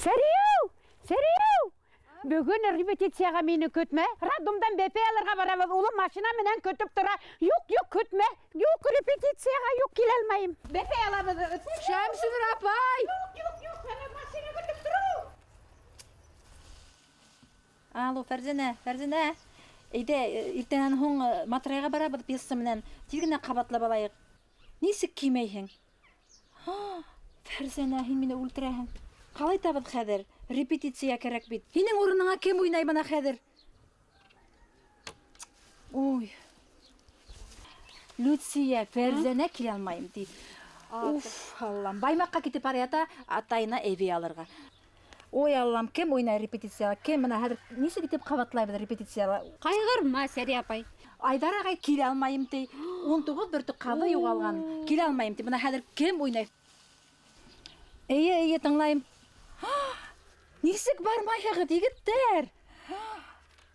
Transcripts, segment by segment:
Сәреу! Бүгін репетицияға мені көтме. Радумдан БП алырға барабыз. Улы машина менен көтіп тұра. Юк, көтме. Юк, репетицияға юк келе алмайым. БП алабыз. Шәмсінір апай! Юк, машина көтіп тұру. Алло, Фәрзіне. Eyde, irtenen hoň matrayga barabız piyasa menen. Tirgine qabatlap alayık. Nisik kiymeyhin? Färzene, hin meni ultrahin. Qalay tabyp häzir? Repetisiya kerek bit. Hinin urunyňa kim oýnay bana häzir? Oy. Lucia, Färzene kile almaýym diýip. Uf, Allah'ım. Baymakka gidip arayata atayına evi alırga. Oy Allah'ım, kim oynay repetisiya? Kim bana häzir? Nisi gidip qabatlayby repetisiya? Qaygırma Seri apay. Aydar agay kile almaýym diýip. 19 bürtük qaby ýogalgan. Kile almaýym diýip. Bana häzir kim oynay? Eye tыңlaýym. Nisik barmaýagy digitler.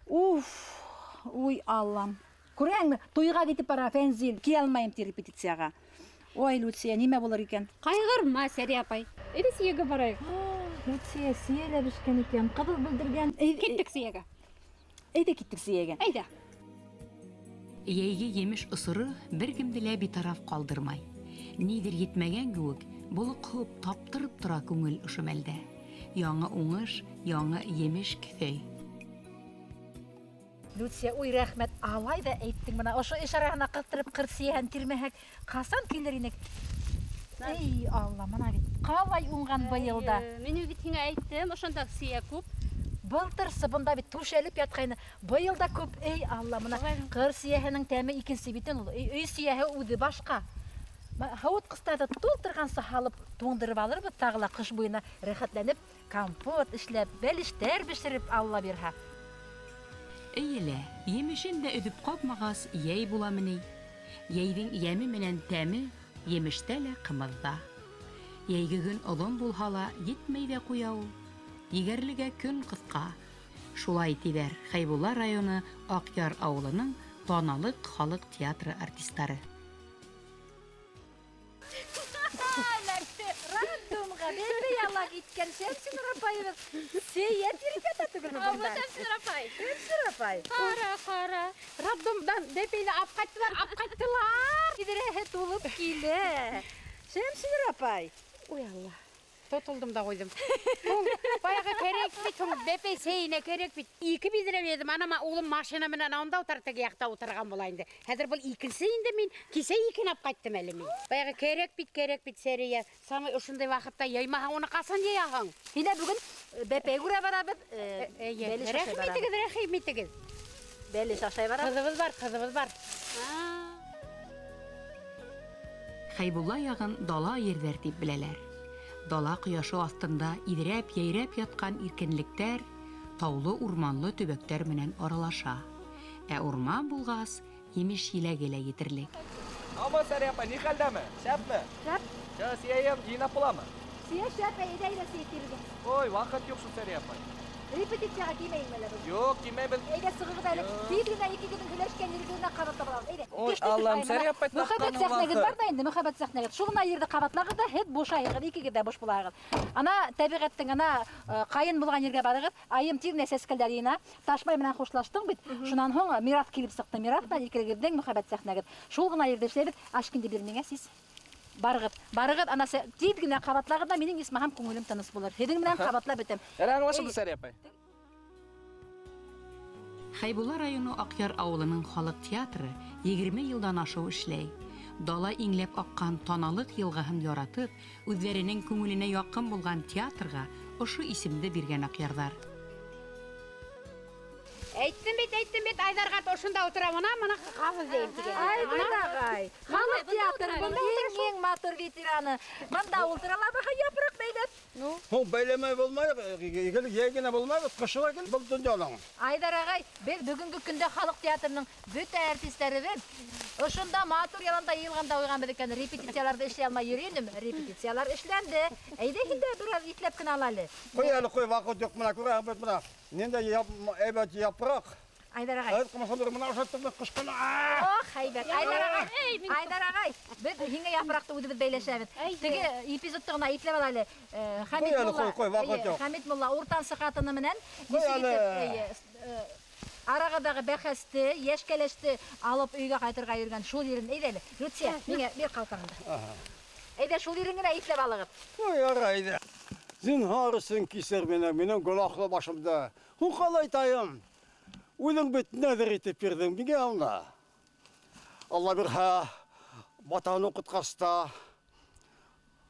Uf. Oy Allah'ım. Ko'rәңmi? Toýga gidip bara Fenzil kile almaýym diýip repetisiýaga. Oy Lucia, nime bolar eken? Qaygırma Seri apay. Edi siyege baraýyk. Lucia, siyele bişken eken, qızıl bildirgen. Gittik siyege. Eyde gittik siyege. Eyde. Yeyge yemiş ısırı bir kimdile bir taraf kaldırmay. Nidir yetmegen güvük, bolu kıp taptırıp tura köngül üşümelde. Yaňy oňuş, yaňy yemiş köy. Lucia, uy rahmet, alay da eyttin bana. Oşo işarahına qıstırıp qırsiýan tirmehek. Kasan kelerinek? Ey Allah, mana bit. Qalay uňgan bayılda. Meni bitine aýtdym, oşonda siýe köp. Былтыр сыбында бит туш элип яткайны. Быйыл да көп. Ey Allah, мына кыр сияһының тәме икенси битен ул. Үй сияһы үди башка. Хавут кыстада тултырган сахалып туңдырып алырбыз тагыла кыш буена рәхәтләнеп, компот эшләп, бәлештәр бишереп Алла бирһә. Eýle, yemişin de ödüp kopmagas yey bulamyny. Yeýdiň yemi menen tämi yemişdele qymyzda. Yeýgi gün ulun bulhala yetmeýde kuyaw. Yigerlige gün kıska. Şulay tiber Haybullar rayonu Akyar awlynyň Tonalyk halyk teatry artistlary. Radumga bebe yalla gitken Şemsir apayыбыз. Seyet ýerге tutugul bunda. Şemsir apay. Şemsir apay. Qara. Radumdan bepeýle apqaýtdylar. Gidere tulup kile. Şemsir apay. Oy Allah. Totuldum da koydum. Bayağı kerek bit, bepe seyine kerek bit. İki bildiremedim, anama oğlum maşina menen onda otartag ýakda oturgan bolayındı. Häzir bol ikinsinde min kise ikin ap gaýtdym elimi. Bayağı kerek bit seriye. Sana uşunday wagtda ýaýmahan onu qasan ýaýahan. Hine bugün bepe gure barabız. Rehmetigiz. Belli şaşay barabız. Kızımız var. Haybullar ýagyn dala ýerler diýip bileler. Dala quýaşy astynda idirep ýeýrep ýatgan irkenlikler tawly urmanly töbekler menen aralaşa. Urman bulgas yemiş ýile gele ýetirlik. Ama Seri apay, ni haldami? Şäpmi? Şäp. Ya siýeýem ýynap bolamy? Siýe şäp eýde siýetirdi. Oy, wagt ýok şu Seri apay. Repetisiýaga gimeýmeli bu. Yok, gimeýmel. Eýde sığyrda ele. Birbirine iki gün güleşken ýerine qabatlap alabız. Eýde. Oy, Allah'ım, Seri apay Muhabbet sahnegi bar da indi, muhabbet sahnegi. Şuňa ýerde qabatlagyd da het boşaýygy, ikigi de boş bulagyd. Ana tabigatdyň ana qaýyn bolgan ýerge barygyt, aýym tirne seskelder ýyna, taşmay menen hoşlaşdyň bit. Şundan hoň Mirat kilip sykdy. Mirat da ikigirden muhabbet sahnegi. Şol gana ýerde işlebit, aşkyndy birmiňe siz. Barıgıt ana tiyitgine qabatlagyd da meniň ismaham köňülim tynys bolar. Hediň menen qabatlap etem. Eräň başydy Seri apay. Haybullar rayonu Akyar awlynyň halyk teatry 20 ýyldan aşaw işleý. Dala iňlep akkan Tonalyk ýylgyhyn ýaratyp, özleriniň köňüline ýakyn bolgan teatrga oşu isimde bergen akyarlar. Eytdim bit, Aydargat oşunda oturamana, mana qafız deyip digen. Aydar agay. Halyk teatrynın iň matur veterany. Manda ultralaba ýaprak beýlep. Ho beýlemey bolmaýar, egeli ýegine bolmaýar, qışyga gel bol dünýalaň. Aydar agay, biz bugünkü günde halyk teatrynın bütün artistleri we oşunda matur ýalanda ýylganda oýgan birken repetisiýalarda işleýär alma ýürýändim. Repetisiýalar işlendi. Eýde hinde biraz itlep kine alaly. Koy wagt ýok mena, koy mena. Nende eýbet ýaprak. Айдар ағай. Айт қымаса бір мына ұшаттырды қышқына. Ох, хайбет. Айдар ағай. Біз хинге япырақты өді біз бейлешеміз. Теге эпизодтығына иплеп алайлы. Қой, вақыт жоқ. Хамид Молла уртан сықатыны менен. Қой, Арағадағы бәқәсті, ешкелешті алып үйге қайтырға жүрген шул ерін ейделі. Лютсия, менге бір қалтаңында. Eyde şul yerine itle balığı. Oy yaraydı. Zinharısın kiser benim gülaklı başımda. Hun kalaytayım. Uyun bitine de itip birdim bir ona. Allah bir ha vatanı kutkasta.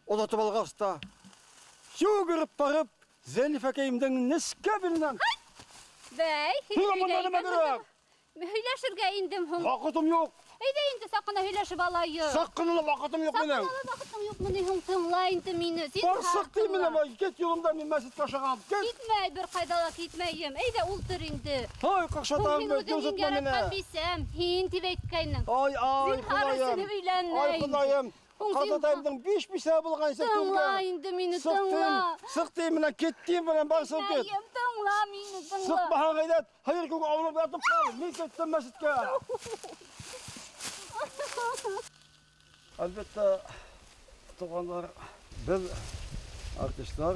Odatıp algasta. Şu görüp barıp Zelifekeyimden neske bilmem. Bey, hüyleşirge indim hım. Vakıtım yok. Eyde indi sakına hüyleşip alayım. Sakınlı vakıtım yok benim. Sakına vakıtım yok mu hım tınla indi mini. Barsak değil mi ama git yolumdan bir mesit taşıgan. Git. Gitmey bir kaydala gitmeyim. Eyde ultur indi. Hay kakşatan Hin ben uzun hin gözütme yaratkan beni. bilsem. Hin tivekkayının. Ay Zinharısını kulayım. hüylenmeyin. Ay kulayım. Katatayımdan bir şey bulgan ise Tınla indi mini tınla. Sıktım mine gittiğim falan barsın git. Gitmeyim tınla mini Sık tınla. bahan gayret. Hayır ki avlup yatıp kal. Ne gittim mesitke. Elbette tuğanlar, biz artistler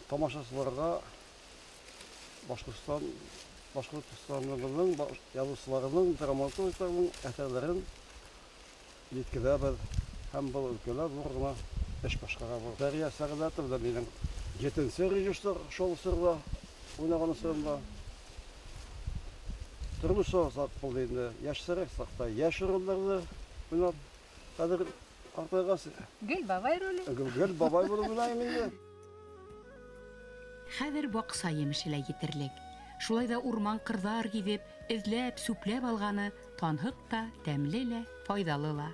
tamaşaçılarga Başkırtistanlıların yazıçılarının, dramaturglarının eserlerin yetkilebir hem bu ülkeler vurguna eş başkara var. Derya Sağdatov da benim 7. rejissör şol sırla oynağını sırla. Türlü soğuk buldu endi. Yaş sırık sakta, yaş rollerde oynap. Kadir Artaygas Gül babay rolü. Gül babay bulup oynayım endi. Хәҙер баҡса емешелә етерлек. Шулай ҙа урман ҡырҙар гиҙеп, эҙләп, сүпләп алғаны танһыҡ та, тәмле лә, файҙалы ла.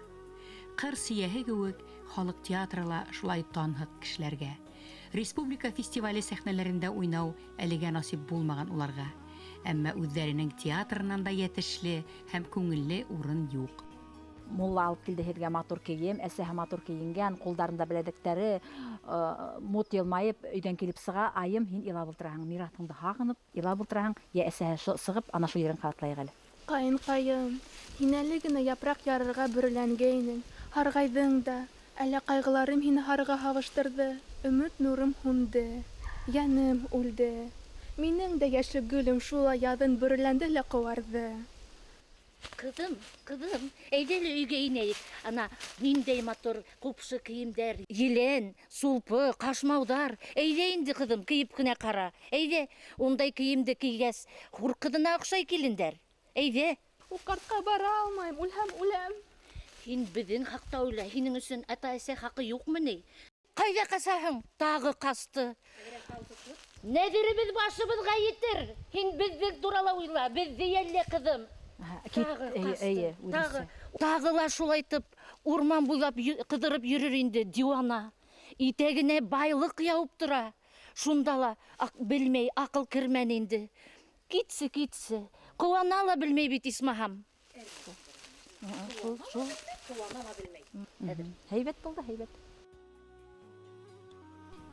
Ҡыр сейәһе кеүек, халыҡ театры ла шулай танһыҡ кешеләргә. Республика фестивале сәхнәләрендә уйнау әлегә насип булмаған уларға. Әммә үҙҙәренең театрынан да йәтешле һәм күңелле урын юҡ. Mulla alıp kildi herge matur kiyim, esəhe matur kiyingen, қолдарында біледіктері, мут елмайып, өйден келіп сыға, айым, хин ила бұлтырағың, миратыңды хағынып, ила бұлтырағың, я әсәhe сығып, ана шу ерін қатлайық әлі. Қайын, һин әле генә япрак ярырга бөреләнгәйнең, һарғайдың да, әле кайгыларым һине һарға һавыштырды, өмөт нурым һүнде, яным үлде. Минең дә яшьлек гөлем шулай яҙын бөреләнде лә ҡыуарҙы. Kızım, eydeli үйге ineyik. Ana, nindey motor, kupsu kiyimler, yelen, sulpı, kaşmaudar. Eyde indi kızım, kiyip kine kara. Eyde, onday kiyimde kiygez, hurkıdına okşay kilinler. Eyde. Уҡартҡа бара алмайым, үлһәм. Һин беҙҙең хаҡта уйла, һинең өсөн ата-әсә хаҡы юҡмы ни? Ҡайҙа ҡасаһың? Тағы ҡасты. Нәҙеребеҙ башыбыҙға етер. Һин беҙҙең турала уйла, беҙҙе йәллә ҡыҙым. Тағы ла шулайтып, урман буйлап ҡыҙырып йөрөр инде дивана. Итәгенә байлыҡ яуып тора. Шунда ла белмәй, аҡыл кермәне инде. Китсе. Ҡыуана ла белмәй бит исмаһам. Һәйбәт булды, һәйбәт.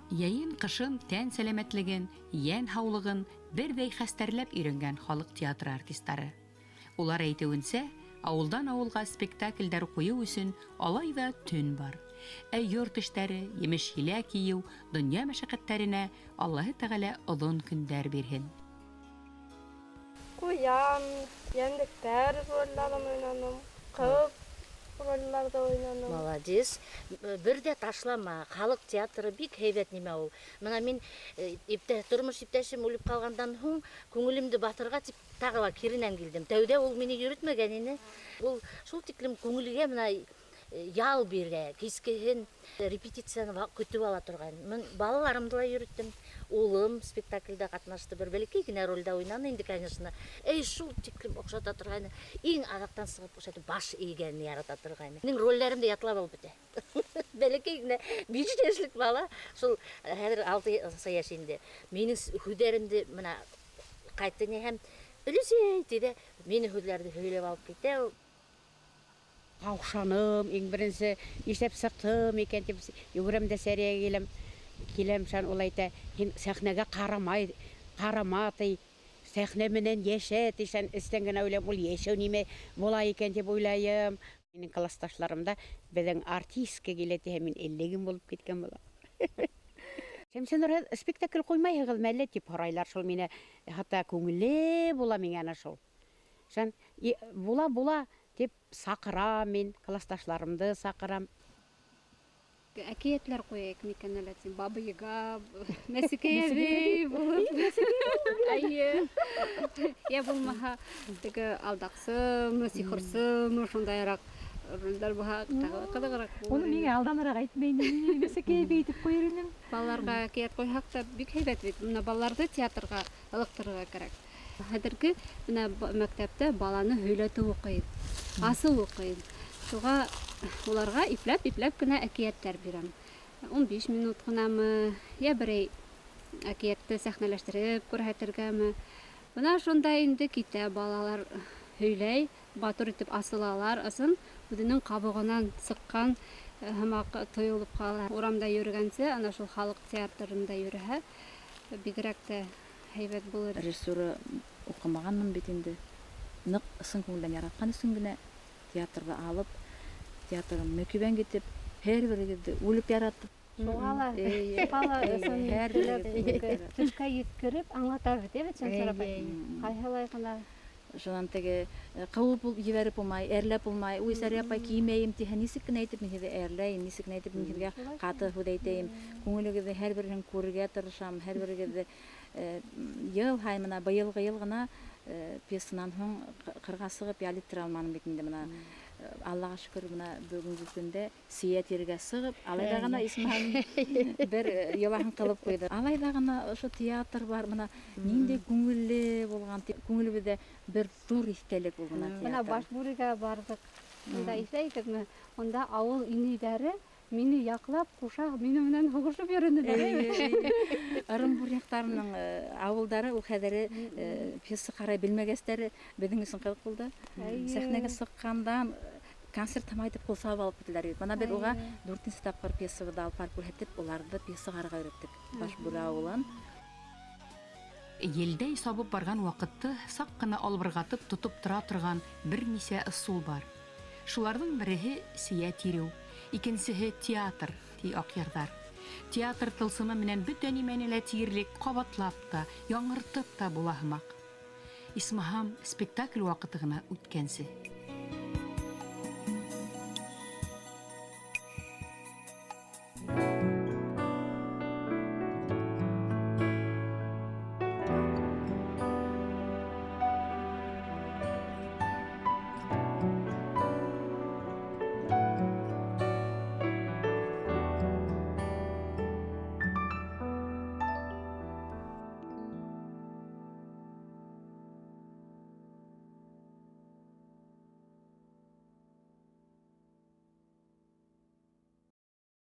Йәйен ҡышын тән сәләмәтлеген, йән һаулығын берҙәй хәстәрләп өйрәнгән халыҡ театры артисттары. Улар әйтеүенсә, ауылдан ауылға спектакльдәр ҡуйыу өсөн алай ҙа төн бар. Ә йорт эштәре, емеш-елә кейеү, донъя мәшәҡәттәренә Аллаһы Тәғәлә оҙон көндәр бирһен. Ҡуян, йәнлектәр ролдарын уйнаным, ҡыҙ ролларҙы уйнаным. Молодец. Бер дә ташлама. Халыҡ театры бик һәйбәт нимә ул. Мына мин тормош иптәшем үлеп ҡалғандан һуң күңелемде батырға тип тағы ла киренән килдем. Тәүҙә ул мине йөрөтмәгән ине. Ул шул тиклем күңелгә мына ял бирә. Кискеһен репетицияны көтөп ала торған. Мин балаларымды ла йөрөттөм. Улым спектакльдә ҡатнашты, бер бәләкәй генә ролдә уйнаны инде, конечно. Шул тиклем оҡшата торғайны. Иң аҙаҡтан сығып оҡшатып баш эйгәнне ярата торғайны. Минең ролдәрем дә ятлап алып бөтә. Бәләкәй генә 5 йәшлек бала, шул хәҙер 6 йәш инде. Минең һүҙҙәремде мына ҡайтты не һәм өлөсәй тиде. Минең һүҙҙәрҙе һөйләп алып китә. Ҡаушаным, иң беренсе нишләп сыҡтым икән тип йүгерәм дә сәрия киләм шан ул әйтә, һин сәхнәгә ҡарама ти, сәхнә менән яшәт, ишән өстән генә уйлап, ул яшәү нимә була икән дип уйлайым. Минең классташларымда безнең артистка килә дигән мин 50 булып киткән булам. Шәмсинур, спектакль куймайһығыҙмы әллә дип һорайлар шул мине. Хатта күңелле була миңә ана шул. Шән була дип саҡырам мин, классташларымды саҡырам. Әкиәтләр куяйык микән әллә тип, Баба Яга, Мәсекәй әбей булып. Әйе. Я булмаһа, теге алдаҡсымы, сихырсымы, шундайыраҡ ролдәр булһа, ҡыҙығыраҡ булыр. Уны миңә алданыраҡ әйтмәйне. Мәсәкәй әбей итеп ҡуйыр инем. Балаларға әкиәт ҡуйһаҡ та бик һәйбәт бит. Менә балаларҙы театрға ылыҡтырырға кәрәк. Хәҙерге менә мәктәптә баланы һөйләтеү уҡыйын, асыу уҡыйын. Шуға уларға ипләп кенә әкиәттәр бирәм. 15 минут кынамы, я берәй әкиәтте сәхнәләштереп күрһәтергәме. Бына шунда инде китә балалар һөйләй, батыр итеп асылалар, ысын үҙенең ҡабығынан сыҡҡан һымаҡ тойолоп ҡала. Урамда йөрөгәнсе, ана шул халыҡ театрында йөрөһә, бигерәк тә һәйбәт булыр. Режиссура уҡымағанмын бит инде. Ныҡ ысын күңелдән яратҡан өсөн генә театрға алып, театрын мөкибән китеп, һәр берегеҙҙе үлеп яратып. Шуға ла бала төшкә еткереп аңлатабыҙ, бит Шәмсинур апай. Ҡайһылай ғына Шунан теге ҡыуып ебәреп булмай, әрләп булмай. Уй, Сәрия апай, кеймәйем тиһә, нисек кенә әйтеп мин һеҙҙе әрләйем, нисек кенә әйтеп мин һеҙгә ҡаты һүҙ әйтәйем. Күңелегеҙҙе һәр береһен күрергә тырышам, һәр берегеҙҙе йыл һайын мына быйылғы йыл ғына пьесанан һуң ҡырға сығып ял иттер алманым бит инде. Мына Аллаға шөкөр, мына бөгөнгө көндә Сия тиргә сығып, алайҙа ғына исмаһам бер йылаһын ҡылып ҡуйҙы. Алайҙа ғына ошо театр бар, мына ниндәй күңелле булған, күңелебеҙҙә бер ҙур иҫтәлек ул бына Бына театр. Башбүрегә бардык. Унда иҫләйһегеҙме? Унда ауыл инәйҙәре мине яҡлап, ҡуша минең менән һуғышып йөрөнөләр. Ырымбур яҡтарының ауылдары, ул хәҙере пьеса ҡарай белмәгәстәре беҙҙең өсөн ҡыҙыҡ булды. Сәхнәгә сыҡҡандан концерт һамай итеп ҡул сабып алып киттеләр. Бына беҙ уға 4-нсе тапҡыр пьесабыҙҙы алып барып күрһәтеп, уларҙы пьеса ҡарарға өйрәттек. Башбүре ауылын. Елдәй сабып барган ваҡытты саҡ ҡына албырғатып тотоп тора торған бер нисә ысул бар. Шуларҙың береһе Сия тиреү, икенсеһе театр, ти аҡъярҙар. Театр тылсымы менән бөтә нимәне лә тиерлек ҡабатлап та, яңыртып та була һымаҡ. Исмаһам, спектакль ваҡыты ғына үткәнсе.